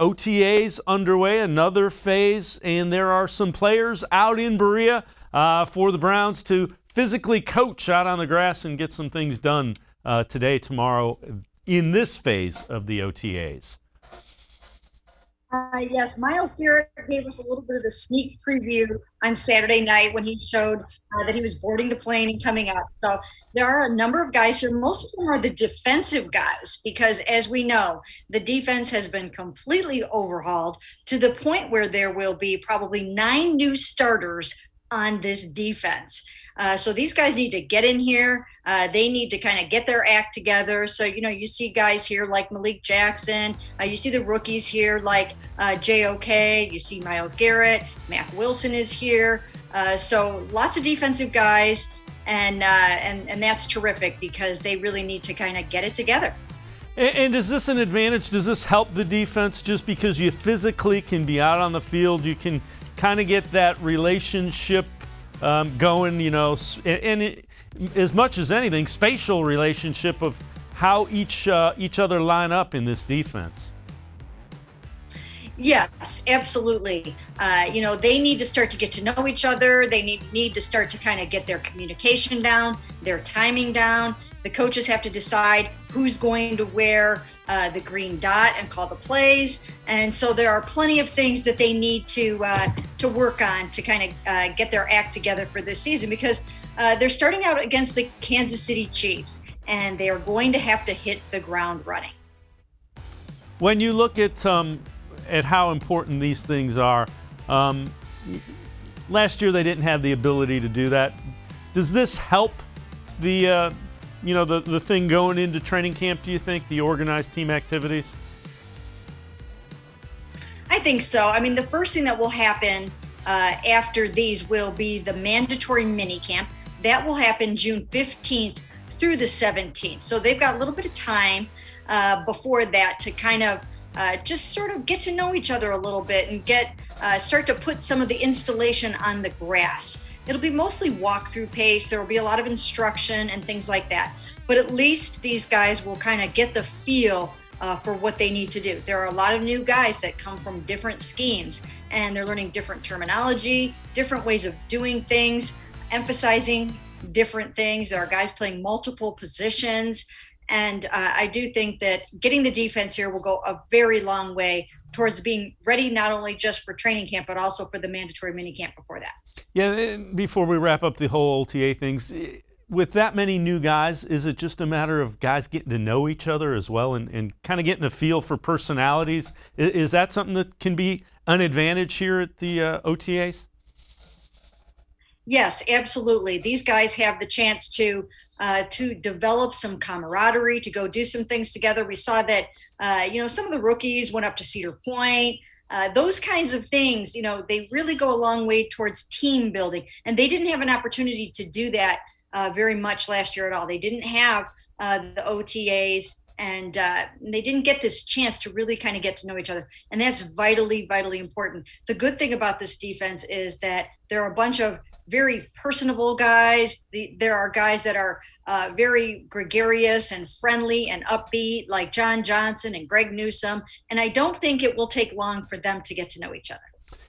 OTAs underway, another phase, and there are some players out in Berea for the Browns to physically coach out on the grass and get some things done today, tomorrow, in this phase of the OTAs. Yes, Miles Garrett gave us a little bit of the sneak preview on Saturday night when he showed that he was boarding the plane and coming up. So there are a number of guys here. Most of them are the defensive guys because, as we know, the defense has been completely overhauled to the point where there will be probably 9 new starters on this defense. So these guys need to get in here. They need to kind of get their act together. So, you see guys here like Malik Jackson. You see the rookies here like JOK. You see Myles Garrett. Mac Wilson is here. So lots of defensive guys. And that's terrific because they really need to kind of get it together. And is this an advantage? Does this help the defense just because you physically can be out on the field? You can kind of get that relationship going, and as much as anything, spatial relationship of how each other line up in this defense. Yes, absolutely. They need to start to get to know each other. They need to start to kind of get their communication down, their timing down. The coaches have to decide who's going to wear the green dot and call the plays. And so there are plenty of things that they need to work on to kind of get their act together for this season because they're starting out against the Kansas City Chiefs, and they are going to have to hit the ground running. When you look at how important these things are, last year they didn't have the ability to do that. Does this help the thing going into training camp, do you think, the organized team activities? I think so. I mean, the first thing that will happen after these will be the mandatory mini camp. That will happen June 15th through the 17th. So they've got a little bit of time before that to kind of just sort of get to know each other a little bit and start to put some of the installation on the grass. It'll be mostly walkthrough pace. There will be a lot of instruction and things like that. But at least these guys will kind of get the feel for what they need to do. There are a lot of new guys that come from different schemes, and they're learning different terminology, different ways of doing things, emphasizing different things. There are guys playing multiple positions. And I do think that getting the defense here will go a very long way towards being ready not only just for training camp, but also for the mandatory mini camp before that. Yeah, before we wrap up the whole OTA things, with that many new guys, is it just a matter of guys getting to know each other as well and kind of getting a feel for personalities? Is that something that can be an advantage here at the OTAs? Yes, absolutely. These guys have the chance to develop some camaraderie, to go do some things together. We saw that, some of the rookies went up to Cedar Point. Those kinds of things, they really go a long way towards team building. And they didn't have an opportunity to do that very much last year at all. They didn't have the OTAs, and they didn't get this chance to really kind of get to know each other. And that's vitally, vitally important. The good thing about this defense is that there are a bunch of very personable guys. There are guys that are very gregarious and friendly and upbeat, like John Johnson and Greg Newsome. And I don't think it will take long for them to get to know each other.